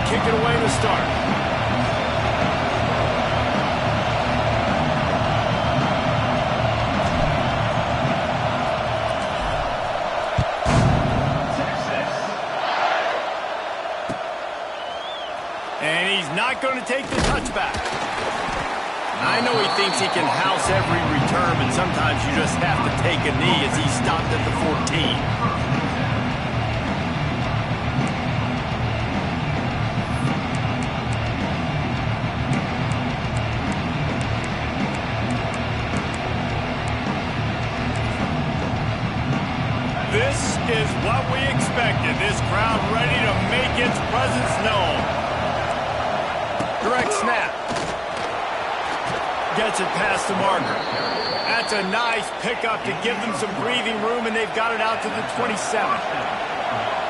kick it away to start. And he's not going to take the touchback. I know he thinks he can house every return, but sometimes you just have to take a knee as he stopped at the 14. This is what we expected. This crowd ready to make its presence known. Direct snap. Gets it past the marker. That's a nice pickup to give them some breathing room, and they've got it out to the 27.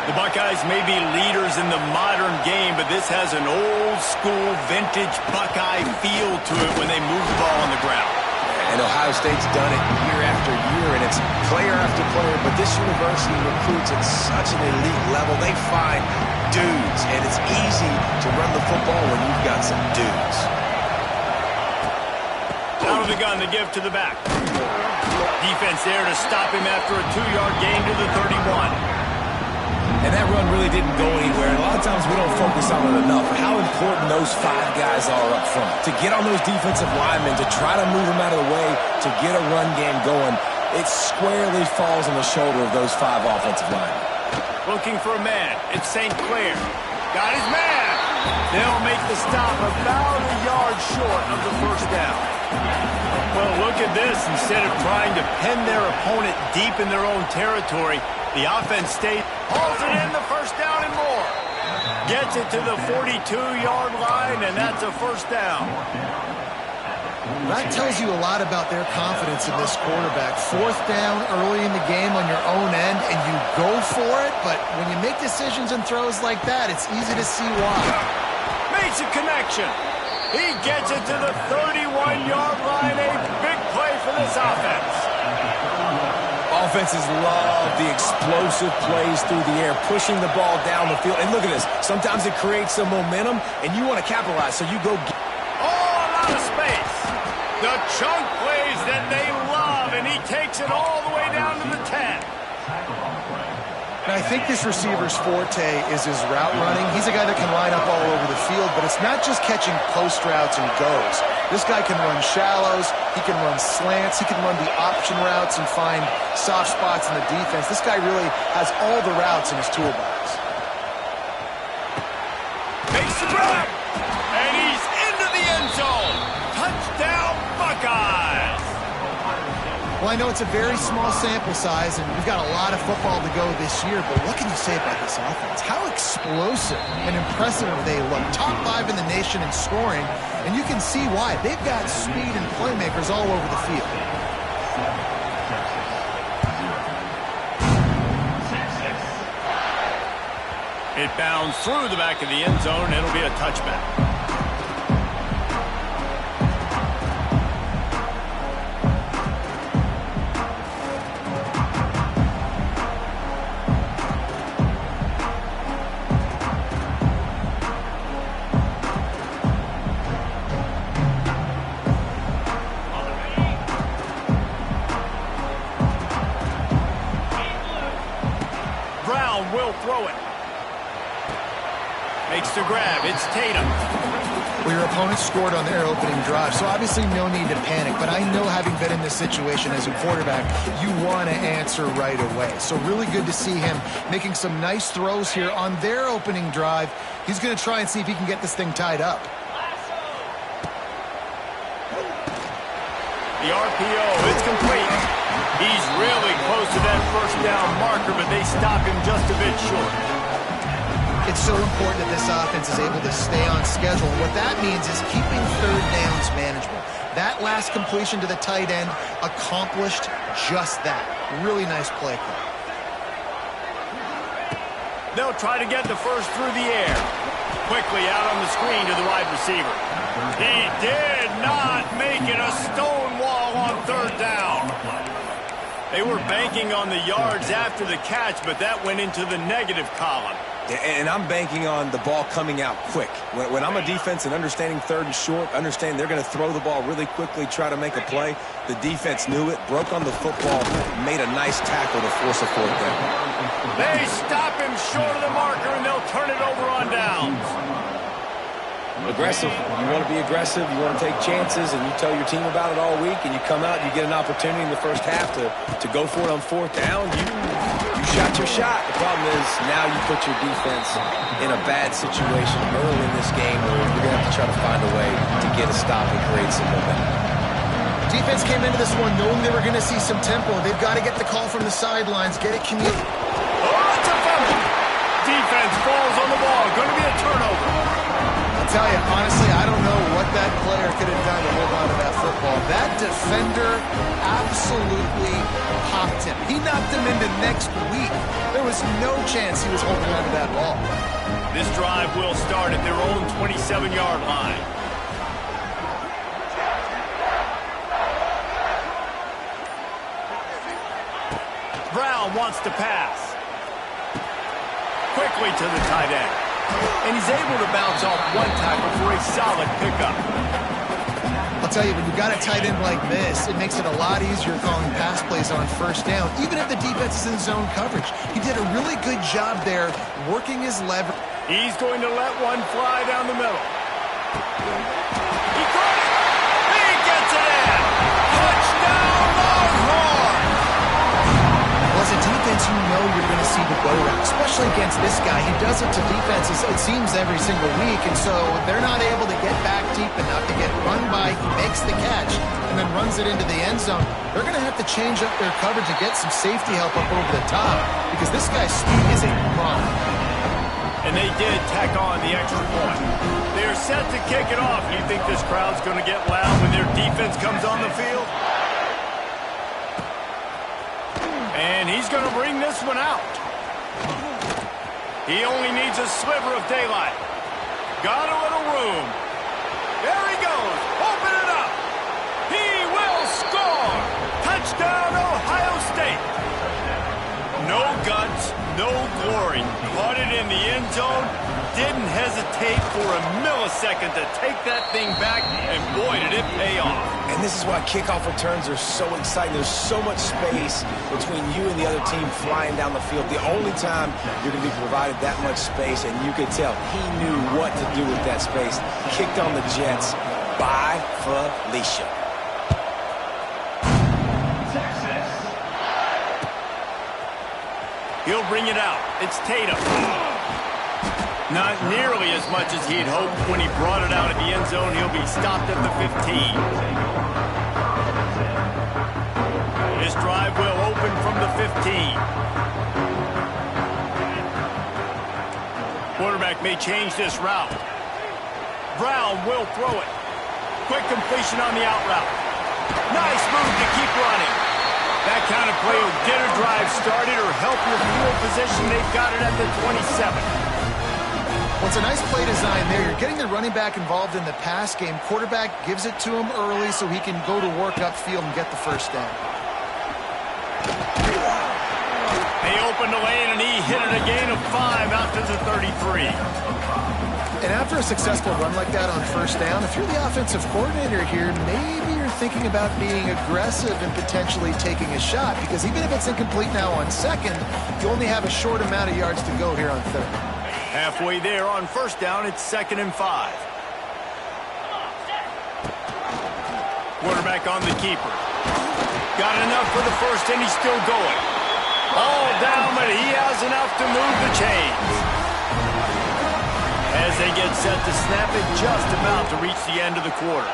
The Buckeyes may be leaders in the modern game, but this has an old-school, vintage Buckeye feel to it when they move the ball on the ground. And Ohio State's done it year after year, and it's player after player. But this university recruits at such an elite level. They find dudes, and it's easy to run the football when you've got some dudes. Out of the gun, the give to the back. Defense there to stop him after a 2-yard gain to the 31. And that run really didn't go anywhere. And a lot of times we don't focus on it enough. How important those 5 guys are up front. To get on those defensive linemen, to try to move them out of the way, to get a run game going, it squarely falls on the shoulder of those 5 offensive linemen. Looking for a man. It's St. Clair. Got his man. They'll make the stop about a yard short of the first down. Well, look at this. Instead of trying to pen their opponent deep in their own territory, the offense stays, hauls it in the first down and more. Gets it to the 42-yard line, and that's a first down. That tells you a lot about their confidence in this quarterback. 4th down early in the game on your own end, and you go for it, but when you make decisions and throws like that, it's easy to see why. Makes a connection. He gets it to the 31-yard line. A big play for this offense. Offenses love the explosive plays through the air, pushing the ball down the field. And look at this. Sometimes it creates some momentum, and you want to capitalize, so you go. Oh, a lot of space. The chunk plays that they love, and he takes it all the way down to the 10. And I think this receiver's forte is his route running. He's a guy that can line up all over the field, but it's not just catching post routes and goes. This guy can run shallows, he can run slants, he can run the option routes and find soft spots in the defense. This guy really has all the routes in his toolbox. Makes the grab, and he's into the end zone. Touchdown, Buckeyes! Well, I know it's a very small sample size, and we've got a lot of football to go this year, but what can you say about this offense? How explosive and impressive they look. Top 5 in the nation in scoring, and you can see why. They've got speed and playmakers all over the field. It bounds through the back of the end zone, and it'll be a touchback. Will throw it. Makes the grab. It's Tatum. Well, your opponent scored on their opening drive, so obviously no need to panic. But I know, having been in this situation as a quarterback, you want to answer right away. So really good to see him making some nice throws here on their opening drive. He's going to try and see if he can get this thing tied up. The RPO, it's complete. He's really close to that first down marker, but they stop him just a bit short. It's so important that this offense is able to stay on schedule. And what that means is keeping 3rd downs manageable. That last completion to the tight end accomplished just that. Really nice play call. They'll try to get the first through the air. Quickly out on the screen to the wide receiver. He did not make it a stone wall on 3rd down. They were banking on the yards after the catch, but that went into the negative column. And I'm banking on the ball coming out quick. When I'm a defense and understanding third and short, understand they're going to throw the ball really quickly, try to make a play. The defense knew it, broke on the football, made a nice tackle to force a fourth down. They stop him short of the marker, and they'll turn it over on downs. Aggressive. You want to be aggressive. You want to take chances, and you tell your team about it all week, and you come out and you get an opportunity in the first half to go for it on fourth down. You shot your shot. The problem is now you put your defense in a bad situation early in this game where you're going to have to try to find a way to get a stop and create some momentum. Defense came into this one knowing they were going to see some tempo. They've got to get the call from the sidelines, get it communicated. Oh, it's a fumble. Defense falls on the ball. Going to be a turnover. I'll tell you, honestly, I don't know what that player could have done to hold on to that football. That defender absolutely popped him. He knocked him into next week. There was no chance he was holding on to that ball. This drive will start at their own 27-yard line. Brown wants to pass. Quickly to the tight end. And he's able to bounce off one tackle for a solid pickup. I'll tell you, when you've got a tight end like this, it makes it a lot easier calling pass plays on first down, even if the defense is in zone coverage. He did a really good job there working his lever. He's going to let one fly down the middle. He caught it! He gets it in! Touchdown, Longhorn! Well, as a defense, you know you're going to see the go route, especially against this guy. He does it to defenses, it seems, every single week, and so they're not able to get back deep enough to get run by. He makes the catch and then runs it into the end zone. They're going to have to change up their coverage and get some safety help up over the top because this guy's speed is a problem. And they did tack on the extra point. They're set to kick it off. You think this crowd's going to get loud when their defense comes on the field? And he's going to bring this one out. He only needs a sliver of daylight. Got a little room. There he goes. Open it up. He will score. Touchdown, Ohio State. No guts, no glory. Caught it in the end zone. Didn't hesitate for a millisecond to take that thing back, and boy, did it pay off. And this is why kickoff returns are so exciting. There's so much space between you and the other team flying down the field. The only time you're going to be provided that much space, and you could tell he knew what to do with that space. Kicked on the Jets by Felicia. He'll bring it out. It's Tatum. Not nearly as much as he'd hoped when he brought it out at the end zone. He'll be stopped at the 15. This drive will open from the 15. Quarterback may change this route. Brown will throw it. Quick completion on the out route. Nice move to keep running. That kind of play will get a drive started or help your field position. They've got it at the 27. Well, it's a nice play design there. You're getting the running back involved in the pass game. Quarterback gives it to him early so he can go to work upfield and get the first down. They opened the lane, and he hit it a gain of 5 out to the 33. And after a successful run like that on first down, if you're the offensive coordinator here, maybe you're thinking about being aggressive and potentially taking a shot, because even if it's incomplete now on second, you only have a short amount of yards to go here on third. Halfway there on first down, it's 2nd and 5. Quarterback on the keeper. Got enough for the first, and he's still going. All down, but he has enough to move the chains. As they get set to snap it, just about to reach the end of the quarter.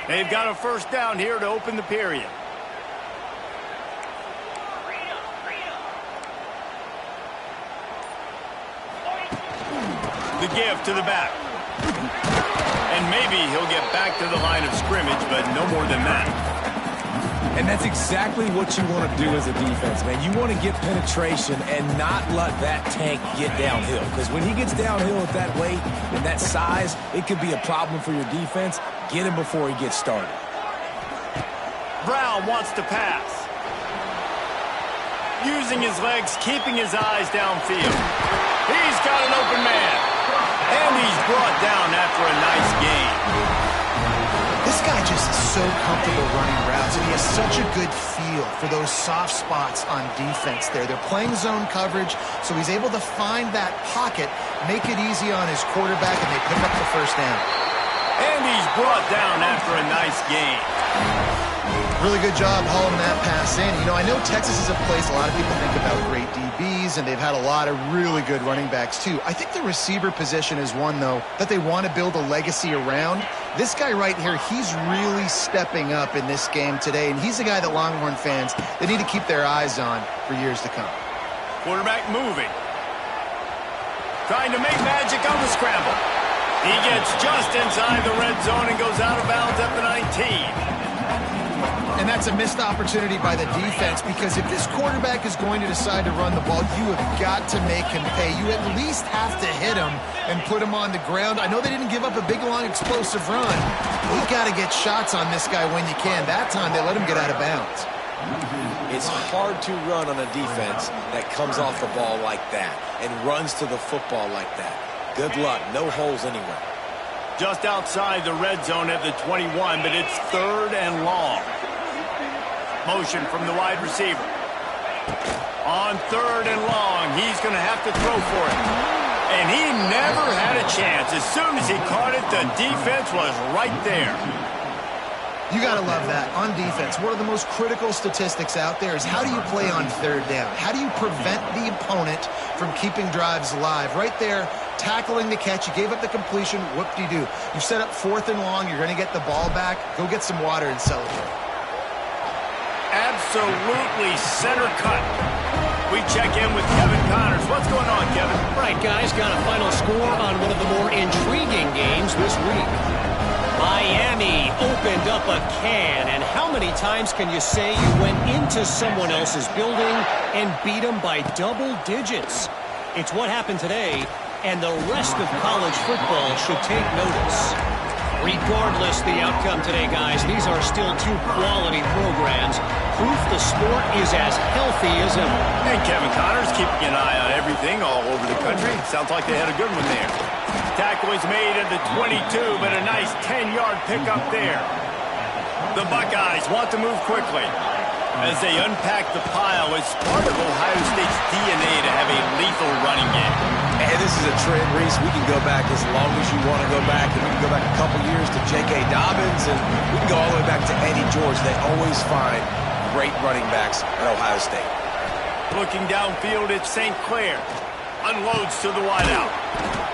They've got a first down here to open the period. The give to the back. And maybe he'll get back to the line of scrimmage, but no more than that. And that's exactly what you want to do as a defense, man. You want to get penetration and not let that tank get downhill. Because when he gets downhill at that weight and that size, it could be a problem for your defense. Get him before he gets started. Brown wants to pass. Using his legs, keeping his eyes downfield. He's got an open man. And he's brought down after a nice gain. This guy just is so comfortable running routes, and he has such a good feel for those soft spots on defense there. They're playing zone coverage, so he's able to find that pocket, make it easy on his quarterback, and they pick up the first down. And he's brought down after a nice gain. Really good job hauling that pass in. You know, I know Texas is a place a lot of people think about great DBs, and they've had a lot of really good running backs too. I think the receiver position is one, though, that they want to build a legacy around. This guy right here, he's really stepping up in this game today, and he's a guy that Longhorn fans, they need to keep their eyes on for years to come. Quarterback moving. Trying to make magic on the scramble. He gets just inside the red zone and goes out of bounds at the 19. And that's a missed opportunity by the defense, because if this quarterback is going to decide to run the ball, you have got to make him pay. You at least have to hit him and put him on the ground. I know they didn't give up a big, long, explosive run. You've got to get shots on this guy when you can. That time, they let him get out of bounds. It's hard to run on a defense that comes off the ball like that and runs to the football like that. Good luck. No holes anywhere. Just outside the red zone at the 21, but it's 3rd and long. Motion from the wide receiver. On 3rd and long, he's going to have to throw for it. And he never had a chance. As soon as he caught it, the defense was right there. You got to love that. On defense, one of the most critical statistics out there is how do you play on 3rd down? How do you prevent the opponent from keeping drives alive? Right there, tackling the catch. You gave up the completion. Whoop-de-doo. You set up 4th and long. You're going to get the ball back. Go get some water and celebrate. Absolutely center cut. We check in with Kevin Connors. What's going on, Kevin? Right, guys, got a final score on one of the more intriguing games this week. Miami opened up a can, and how many times can you say you went into someone else's building and beat them by double digits? It's what happened today, and the rest of college football should take notice. Regardless the outcome today, guys, these are still 2 quality programs. Proof the sport is as healthy as ever. And Kevin Connors keeping an eye on everything all over the country. Sounds like they had a good one there. Tackle is made at the 22, but a nice 10-yard pickup there. The Buckeyes want to move quickly as they unpack the pile. It's part of Ohio State's DNA to have a lethal running game. And this is a trend, Reese. We can go back as long as you want to go back. And we can go back a couple years to J.K. Dobbins, and we can go all the way back to Eddie George. They always find great running backs at Ohio State. Looking downfield at St. Clair. Unloads to the wideout.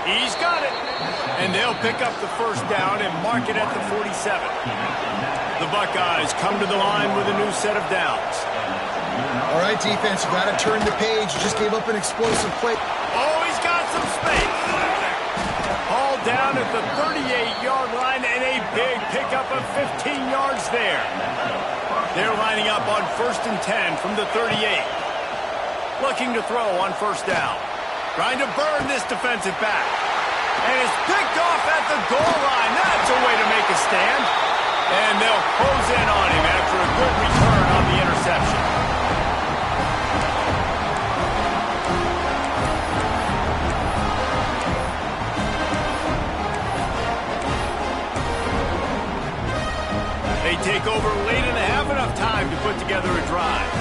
He's got it. And they'll pick up the first down and mark it at the 47. The Buckeyes come to the line with a new set of downs. All right, defense, you got to turn the page. You just gave up an explosive play. Oh, he's got some space. Hauled down at the 38-yard line, and a big pickup of 15 yards there. They're lining up on 1st and 10 from the 38. Looking to throw on first down. Trying to burn this defensive back. And it's picked off at the goal line. That's a way to make a stand. And they'll close in on him after a good return on the interception. They take over late in the half, enough time to put together a drive.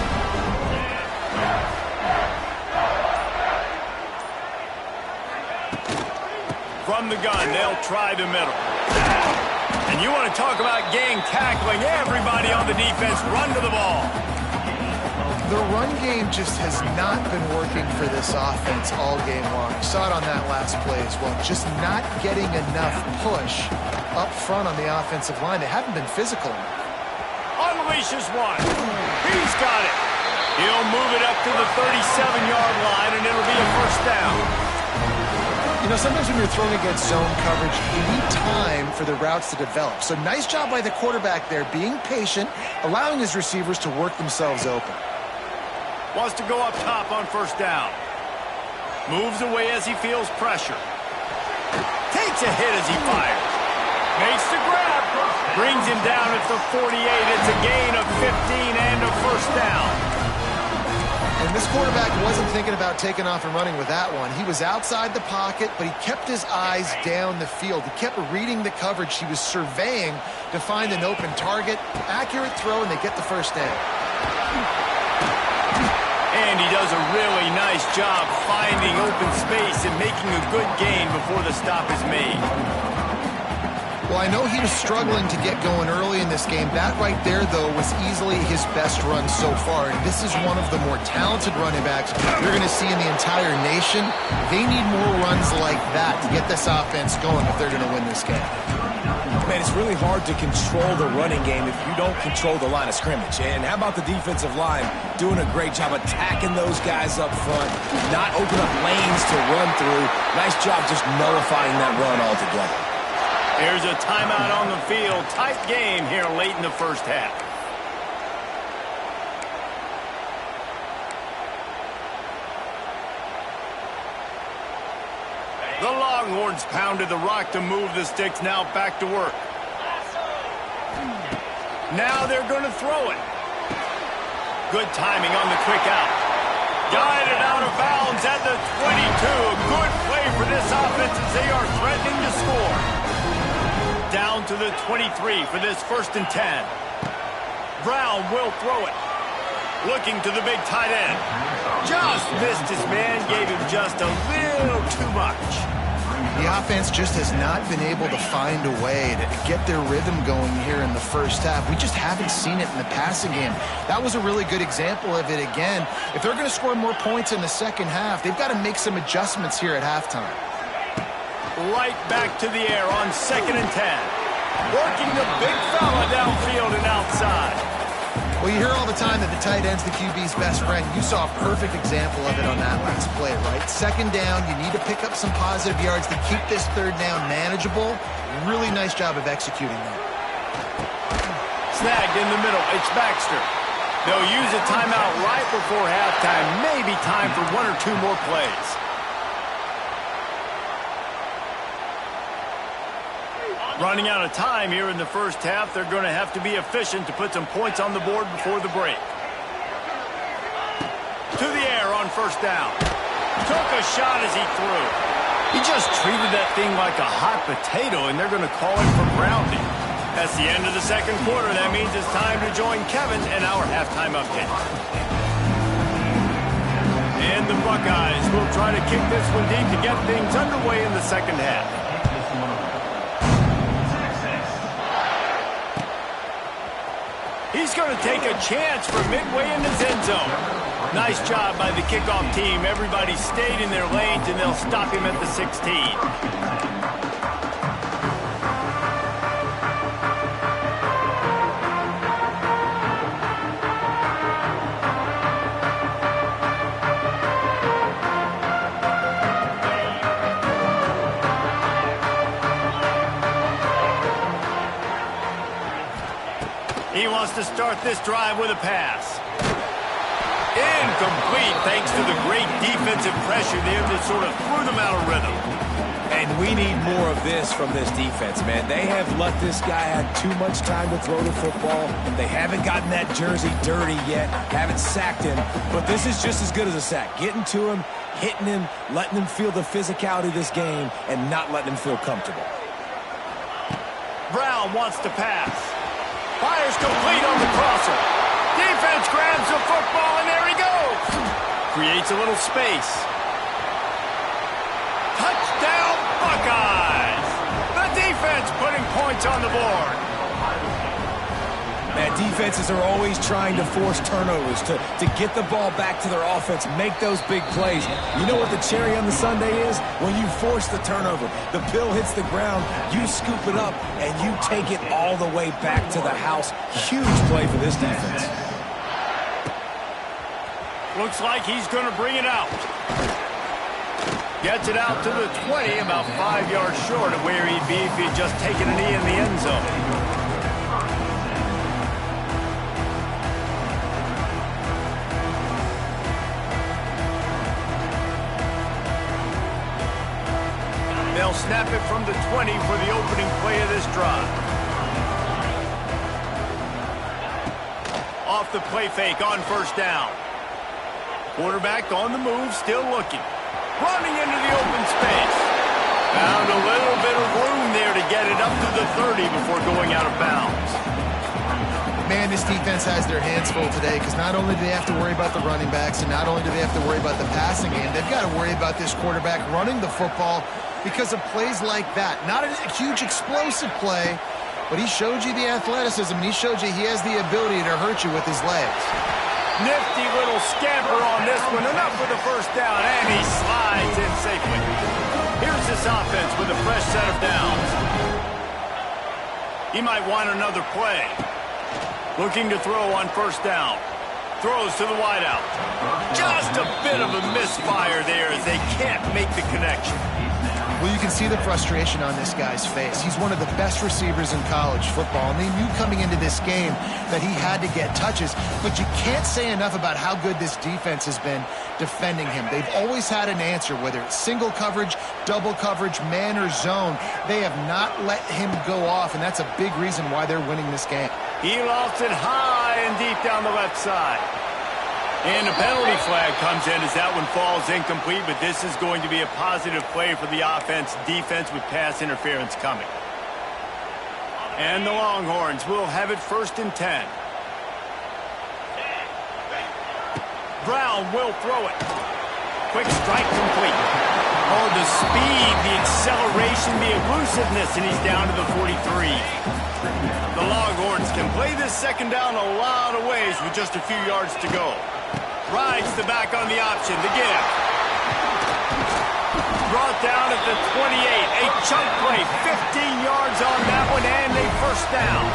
From the gun, they'll try the middle. And you want to talk about gang tackling. Everybody on the defense run to the ball. The run game just has not been working for this offense all game long. You saw it on that last play as well. Just not getting enough push up front on the offensive line. They haven't been physical enough. Unleashes one. He's got it. He'll move it up to the 37-yard line, and it'll be a first down. You know, sometimes when you're throwing against zone coverage, you need time for the routes to develop. So nice job by the quarterback there, being patient, allowing his receivers to work themselves open. Wants to go up top on first down. Moves away as he feels pressure. Takes a hit as he fires. Makes the grab. Brings him down at the 48. It's a gain of 15 and a first down. And this quarterback wasn't thinking about taking off and running with that one. He was outside the pocket, but he kept his eyes down the field. He kept reading the coverage. He was surveying to find an open target. Accurate throw, and they get the first down. And he does a really nice job finding open space and making a good gain before the stop is made. Well, I know he was struggling to get going early in this game. That right there, though, was easily his best run so far. And this is one of the more talented running backs you're going to see in the entire nation. They need more runs like that to get this offense going if they're going to win this game. Man, it's really hard to control the running game if you don't control the line of scrimmage. And how about the defensive line doing a great job attacking those guys up front, not open up lanes to run through. Nice job just nullifying that run altogether. Here's a timeout on the field. Tight game here late in the first half. The Longhorns pounded the rock to move the sticks. Now back to work. Now they're going to throw it. Good timing on the quick out. Guided out of bounds at the 22. Good play for this offense as they are threatening to score. Down to the 23 for this 1st and 10. Brown will throw it. Looking to the big tight end. Just missed his man, gave him just a little too much. The offense just has not been able to find a way to get their rhythm going here in the first half. We just haven't seen it in the passing game. That was a really good example of it again. If they're going to score more points in the second half, they've got to make some adjustments here at halftime. Right back to the air on 2nd and 10. Working the big fella downfield and outside. Well, you hear all the time that the tight end's the QB's best friend. You saw a perfect example of it on that last play, right? 2nd down, you need to pick up some positive yards to keep this 3rd down manageable. Really nice job of executing that. Snagged in the middle. It's Baxter. They'll use a timeout right before halftime. Maybe time for 1 or 2 more plays. Running out of time here in the first half. They're going to have to be efficient to put some points on the board before the break. To the air on 1st down. Took a shot as he threw. He just treated that thing like a hot potato, and they're going to call it for grounding. That's the end of the 2nd quarter. That means it's time to join Kevin in our halftime update. And the Buckeyes will try to kick this one deep to get things underway in the 2nd half. He's going to take a chance from midway in his end zone. Nice job by the kickoff team. Everybody stayed in their lanes, and they'll stop him at the 16. He wants to start this drive with a pass. Incomplete thanks to the great defensive pressure there that sort of threw them out of rhythm. And we need more of this from this defense, man. They have let this guy have too much time to throw the football. They haven't gotten that jersey dirty yet, haven't sacked him. But this is just as good as a sack. Getting to him, hitting him, letting him feel the physicality of this game, and not letting him feel comfortable. Brown wants to pass. Fires complete on the crosser. Defense grabs the football, and there he goes. Creates a little space. Touchdown, Buckeyes. The defense putting points on the board. Man, defenses are always trying to force turnovers to get the ball back to their offense, make those big plays. You know what the cherry on the sundae is? When you force the turnover, the pill hits the ground, you scoop it up, and you take it all the way back to the house. Huge play for this defense. Looks like he's going to bring it out. Gets it out to the 20, about 5 yards short of where he'd be if he'd just taken a knee in the end zone. They'll snap it from the 20 for the opening play of this drive. Off the play fake on first down. Quarterback on the move, still looking. Running into the open space. Found a little bit of room there to get it up to the 30 before going out of bounds. Man, this defense has their hands full today because not only do they have to worry about the running backs and not only do they have to worry about the passing game, they've got to worry about this quarterback running the football because of plays like that. Not a huge explosive play, but he showed you the athleticism, and he showed you he has the ability to hurt you with his legs. Nifty little scamper on this one. Enough for the first down, and he slides in safely. Here's this offense with a fresh set of downs. He might want another play. Looking to throw on first down. Throws to the wideout. Just a bit of a misfire there as they can't make the connection. Well, you can see the frustration on this guy's face. He's one of the best receivers in college football, and they knew coming into this game that he had to get touches, but you can't say enough about how good this defense has been defending him. They've always had an answer, whether it's single coverage, double coverage, man or zone. They have not let him go off, and that's a big reason why they're winning this game. He lofts it high and deep down the left side. And a penalty flag comes in as that one falls incomplete, but this is going to be a positive play for the defense with pass interference coming. And the Longhorns will have it 1st and 10. Brown will throw it. Quick strike complete. Oh, the speed, the acceleration, the elusiveness, and he's down to the 43. The Longhorns can play this second down a lot of ways with just a few yards to go. Rides the back on the option, the give. Brought down at the 28. A chunk play, 15 yards on that one, and a first down.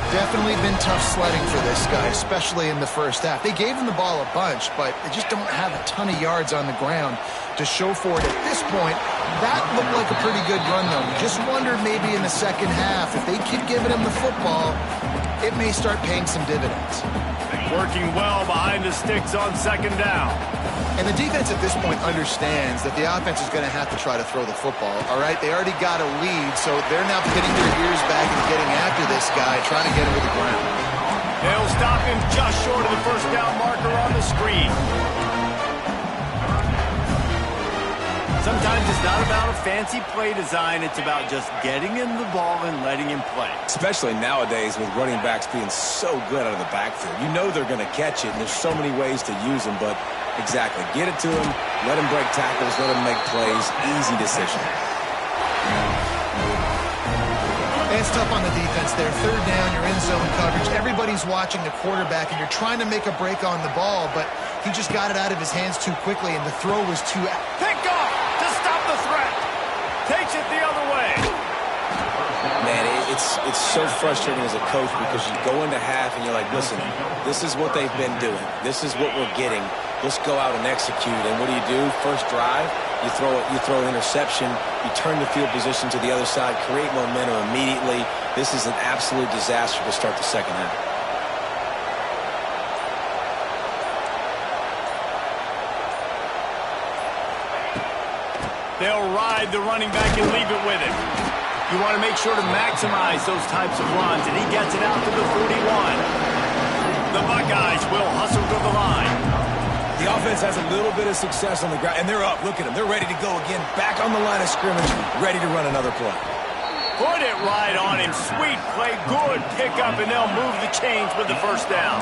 Definitely been tough sledding for this guy, especially in the first half. They gave him the ball a bunch, but they just don't have a ton of yards on the ground to show for it at this point. That looked like a pretty good run, though. Just wondered maybe in the second half, if they keep giving him the football, it may start paying some dividends. Working well behind the sticks on second down. And the defense at this point understands that the offense is going to have to try to throw the football, all right? They already got a lead, so they're now putting their ears back and getting after this guy, trying to get him to the ground. They'll stop him just short of the first down marker on the screen. Sometimes it's not about a fancy play design. It's about just getting him the ball and letting him play. Especially nowadays with running backs being so good out of the backfield. You know they're going to catch it, and there's so many ways to use them, but exactly. Get it to him, let him break tackles, let him make plays. Easy decision. It's tough on the defense there. Third down, you're in zone coverage. Everybody's watching the quarterback, and you're trying to make a break on the ball, but he just got it out of his hands too quickly, and the throw was too... Pick off to stop the threat. Takes it the other way. Man, it's so frustrating as a coach because you go into half and you're like, listen, this is what they've been doing. This is what we're getting. Let's go out and execute. And what do? First drive, you throw an interception, you turn the field position to the other side, create momentum immediately. This is an absolute disaster to start the second half. They'll ride the running back and leave it with him. You want to make sure to maximize those types of runs, and he gets it out to the 41. The Buckeyes will hustle to the line. The offense has a little bit of success on the ground, and they're up. Look at them. They're ready to go again. Back on the line of scrimmage, ready to run another play. Put it right on him. Sweet play, good pickup, and they'll move the chains with the first down.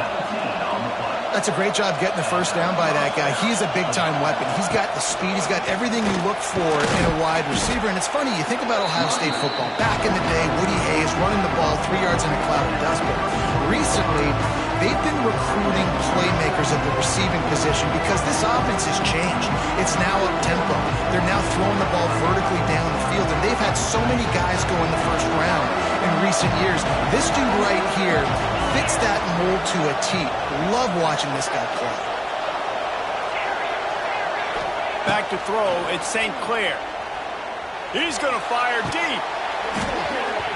That's a great job getting the first down by that guy. He's a big-time weapon. He's got the speed. He's got everything you look for in a wide receiver. And it's funny, you think about Ohio State football. Back in the day, Woody Hayes running the ball 3 yards in a cloud of dust. But recently, they've been recruiting playmakers at the receiving position because this offense has changed. It's now up-tempo. They're now throwing the ball vertically down the field. And they've had so many guys go in the first round in recent years. This dude right here fits that mold to a T. Love watching this guy play. Back to throw, it's St. Clair. He's going to fire deep.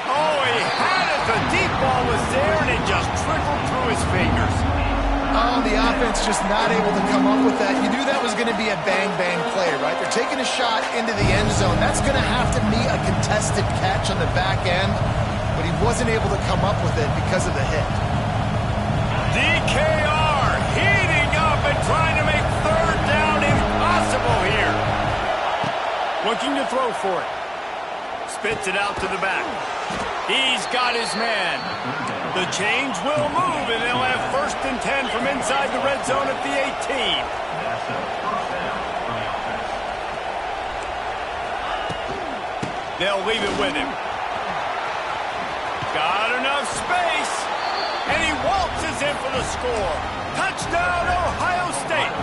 Oh, he had it. The deep ball was there, and it just trickled through his fingers. Oh, the offense just not able to come up with that. You knew that was going to be a bang-bang play, right? They're taking a shot into the end zone. That's going to have to be a contested catch on the back end, but he wasn't able to come up with it because of the hit. DKR heating up and trying to make third down impossible here. Looking to throw for it. Spits it out to the back. He's got his man. The change will move, and they'll have 1st and 10 from inside the red zone at the 18. They'll leave it with him. Got enough space, and he waltzes in for the score. Touchdown, Ohio State.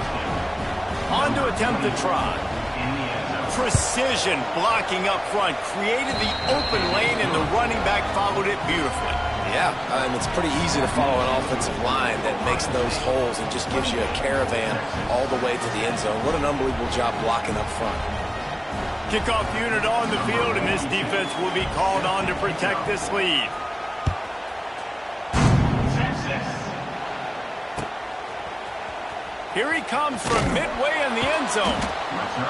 On to attempt the try. Precision blocking up front created the open lane, and the running back followed it beautifully. Yeah, and it's pretty easy to follow an offensive line that makes those holes and just gives you a caravan all the way to the end zone. What an unbelievable job blocking up front. Kickoff unit on the field, and this defense will be called on to protect this lead. Here he comes from midway in the end zone.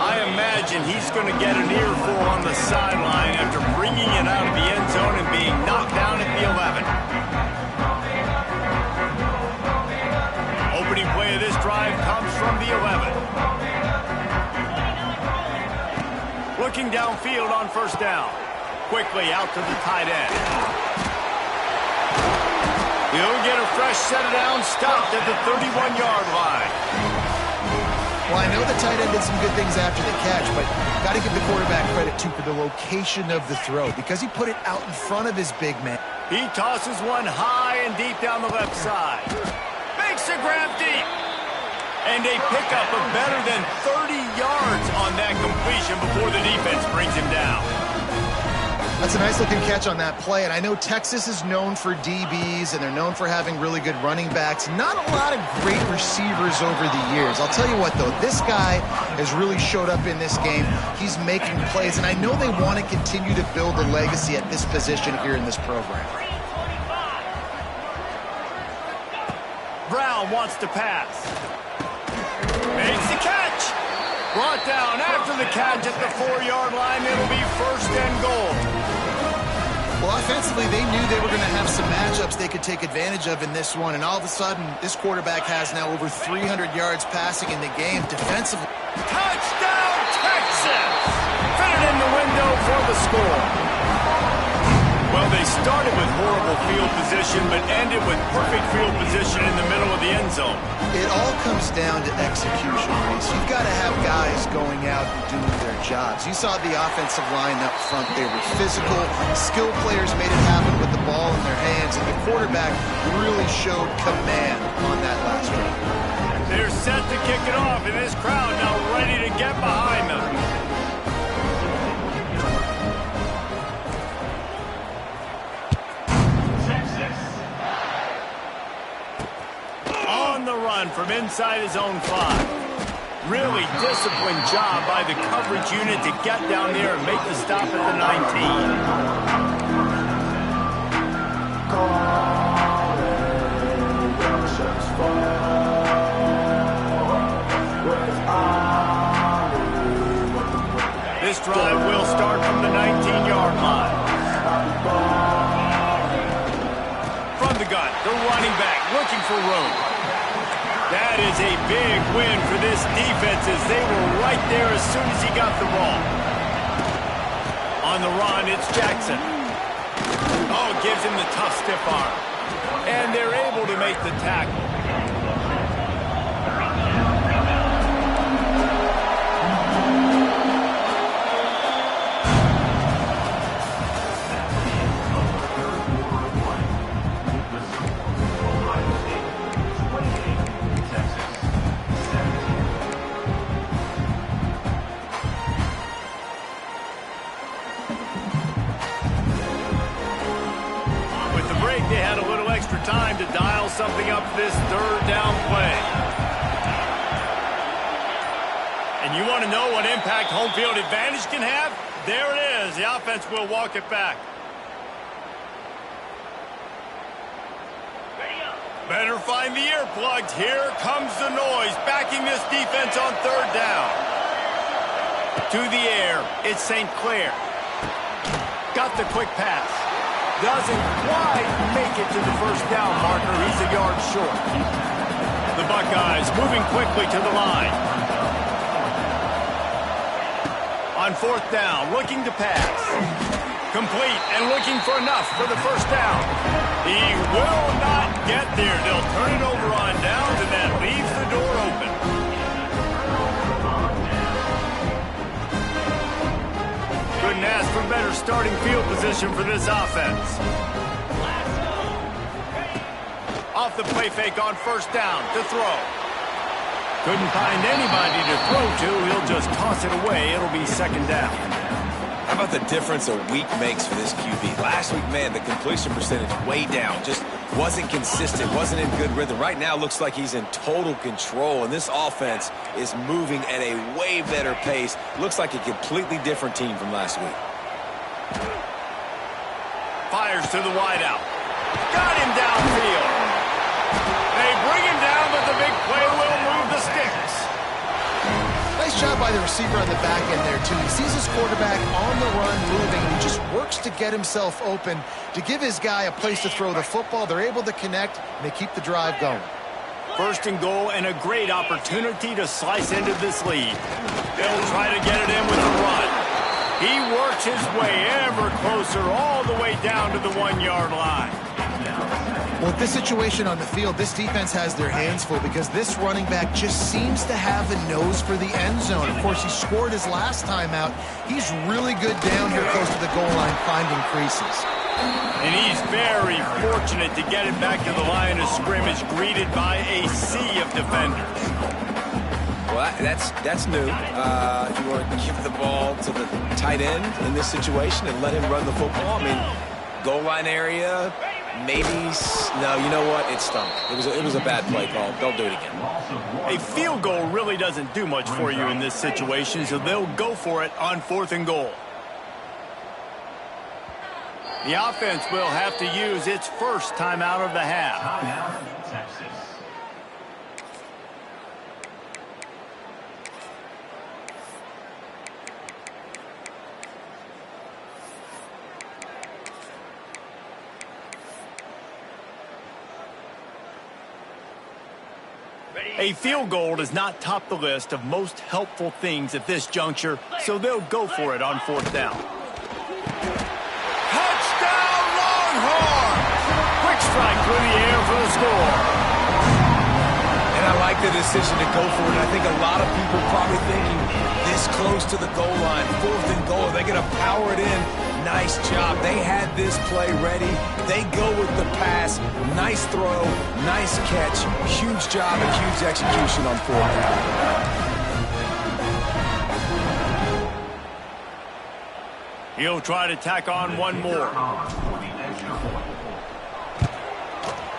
I imagine he's going to get an earful on the sideline after bringing it out of the end zone and being knocked down at the 11. Opening play of this drive comes from the 11. Looking downfield on 1st down. Quickly out to the tight end. He'll get a fresh set of downs stopped at the 31-yard line. Well, I know the tight end did some good things after the catch, but got to give the quarterback credit, too, for the location of the throw because he put it out in front of his big man. He tosses one high and deep down the left side. Makes a grab deep. And a pickup of better than 30 yards on that completion before the defense brings him down. That's a nice-looking catch on that play, and I know Texas is known for DBs, and they're known for having really good running backs. Not a lot of great receivers over the years. I'll tell you what, though, this guy has really showed up in this game. He's making plays, and I know they want to continue to build a legacy at this position here in this program. Brown wants to pass. Makes the catch. Brought down after the catch at the 4-yard line. It'll be 1st and goal. Well, offensively, they knew they were going to have some matchups they could take advantage of in this one, and all of a sudden, this quarterback has now over 300 yards passing in the game. Defensively. Touchdown, Texas! Fitted in the window for the score. Well, they started with horrible field position, but ended with perfect field position in the middle of the end zone. It all comes down to execution, Reese. You've got to have guys going out and doing their jobs. You saw the offensive line up front. They were physical. Skilled players made it happen with the ball in their hands, and the quarterback really showed command on that last drive. They're set to kick it off, and this crowd now ready to get behind them. On the run from inside his own 5. Really disciplined job by the coverage unit to get down there and make the stop at the 19. This drive will start from the 19-yard line. From the gun, the running back looking for room. That is a big win for this defense as they were right there as soon as he got the ball. On the run, it's Jackson. Oh, gives him the tough stiff arm. And they're able to make the tackle. They had a little extra time to dial something up this 3rd down play. And you want to know what impact home field advantage can have? There it is. The offense will walk it back. Better find the earplugs. Here comes the noise, backing this defense on third down. To the air, it's St. Clair. Got the quick pass. Doesn't quite make it to the first down marker. He's a yard short. The Buckeyes moving quickly to the line. On fourth down, looking to pass. Complete and looking for enough for the first down. He will not get there. They'll turn it over on downs, and that leaves the door open. Couldn't ask for better starting field position for this offense. Off the play fake on first down to throw. Couldn't find anybody to throw to. He'll just toss it away. It'll be second down. How about the difference a week makes for this QB? Last week, man, the completion percentage way down. Just wasn't consistent, wasn't in good rhythm. Right now, looks like he's in total control, and this offense is moving at a way better pace. Looks like a completely different team from last week. Fires to the wideout. Got him downfield. They bring him down, but the big play will move the sticks. Nice job by the receiver on the back end there, too. He sees his quarterback on the run moving, and he just works to get himself open to give his guy a place to throw the football. They're able to connect, and they keep the drive going. First and goal, and a great opportunity to slice into this lead. They'll try to get it in with the run. He works his way ever closer all the way down to the 1-yard line. Well, with this situation on the field, this defense has their hands full because this running back just seems to have a nose for the end zone. Of course, he scored his last time out. He's really good down here close to the goal line, finding creases. And he's very fortunate to get it back to the line of scrimmage, greeted by a sea of defenders. Well, that's new. If you want to give the ball to the tight end in this situation and let him run the football, I mean, goal line area, maybe. No, you know what? It stunk. It was a bad play call. Don't do it again. A field goal really doesn't do much for you in this situation, so they'll go for it on fourth and goal. The offense will have to use its first timeout of the half. A field goal does not top the list of most helpful things at this juncture, so they'll go for it on fourth down. Touchdown, Longhorns! Quick strike through the air for the score. And I like the decision to go for it. I think a lot of people probably thinking this close to the goal line, fourth and goal, they're going to power it in. Nice job. They had this play ready. They go with the pass. Nice throw, nice catch. Huge job and huge execution on fourth down. He'll try to tack on one more.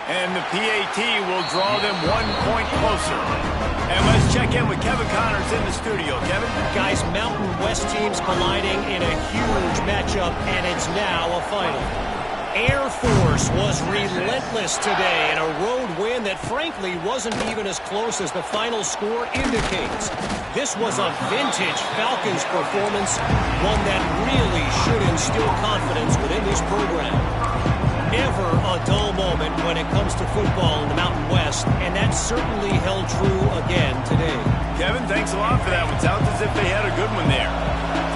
And the PAT will draw them 1 point closer. And let's check in with Kevin Connors in the studio. Kevin? Guys, Mountain West teams colliding in a huge matchup, and it's now a final. Air Force was relentless today in a road win that frankly wasn't even as close as the final score indicates. This was a vintage Falcons performance, one that really should instill confidence within this program. Never a dull moment when it comes to football in the Mountain West, and that certainly held true again today. Kevin, thanks a lot for that one. Sounds as if they had a good one there.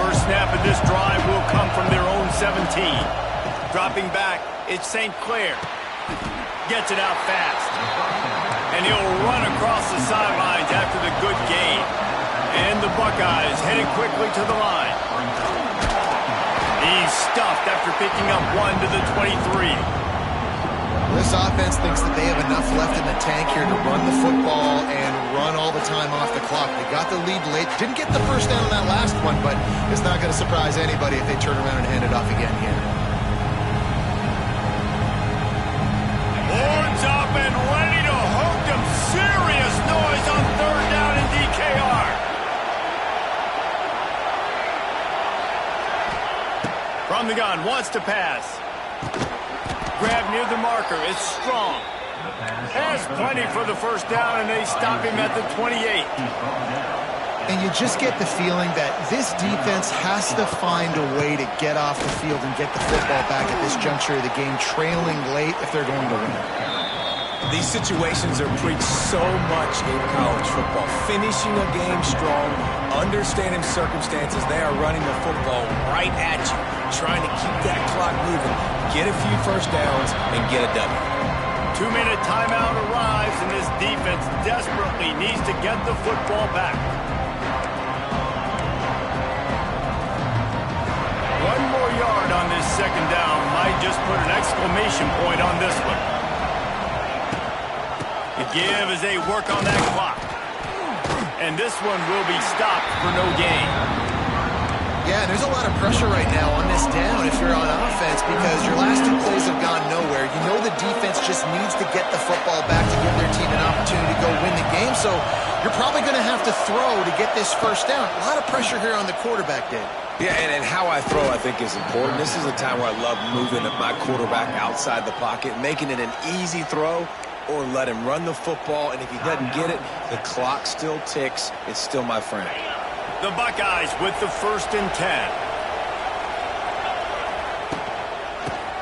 First snap of this drive will come from their own 17. Dropping back, it's St. Clair. Gets it out fast. And he'll run across the sidelines after the good gain. And the Buckeyes headed quickly to the line. He's stuffed after picking up one to the 23. This offense thinks that they have enough left in the tank here to run the football and run all the time off the clock. They got the lead late. Didn't get the first down on that last one, but it's not going to surprise anybody if they turn around and hand it off again here. Boards up and ready to hook them. Serious noise on third down in DKR. the gun, wants to pass. Grab near the marker, it's Strong. Has plenty for the first down, and they stop him at the 28. And you just get the feeling that this defense has to find a way to get off the field and get the football back at this juncture of the game, trailing late if they're going to win. These situations are preached so much in college football. Finishing a game strong, understanding circumstances. They are running the football right at you, trying to keep that clock moving, get a few first downs, and get a W. 2-minute timeout arrives, and this defense desperately needs to get the football back. 1 more yard on this second down might just put an exclamation point on this one. The give as they work on that clock. And this one will be stopped for no gain. Yeah, there's a lot of pressure right now on this down if you're on offense because your last 2 plays have gone nowhere. You know the defense just needs to get the football back to give their team an opportunity to go win the game, so you're probably going to have to throw to get this first down. A lot of pressure here on the quarterback, Dave. Yeah, and how I throw, I think, is important. This is a time where I love moving my quarterback outside the pocket, making it an easy throw, or let him run the football, and if he doesn't get it, the clock still ticks. It's still my friend. The Buckeyes with the 1st and 10.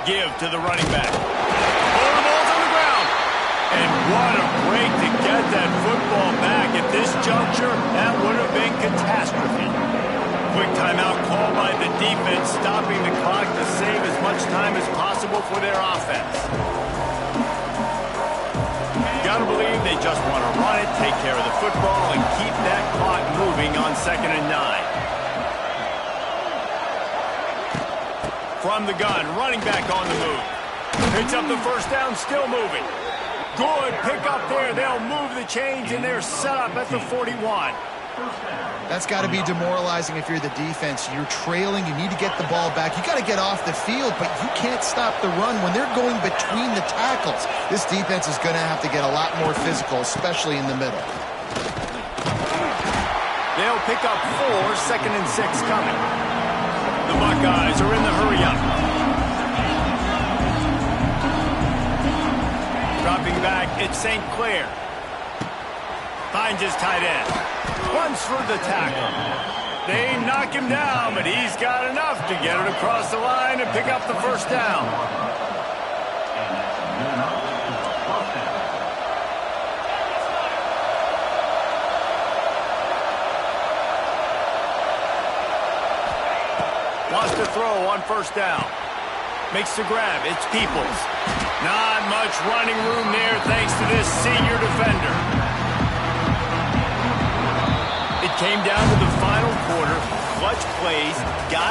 Give to the running back. Oh, the ball's on the ground. And what a break to get that football back. At this juncture, that would have been catastrophe. Quick timeout called by the defense, stopping the clock to save as much time as possible for their offense. Gotta believe they just want to run it, take care of the football, and keep that clock moving on 2nd and 9. From the gun, running back on the move. Picks up the first down, still moving. Good pick up there. They'll move the chains, and they're set up at the 41. That's got to be demoralizing if you're the defense. You're trailing. You need to get the ball back. You got to get off the field, but you can't stop the run when they're going between the tackles. This defense is going to have to get a lot more physical, especially in the middle. They'll pick up 4, 2nd and 6 coming. The Buckeyes are in the hurry-up. Dropping back, it's St. Clair. Finds his tight end. Runs for the tackle. They knock him down, but he's got enough to get it across the line and pick up the first down. Wants to throw on first down. Makes the grab. It's Peoples. Not much running room there thanks to this senior defender. It came down to the final quarter. Clutch plays. Got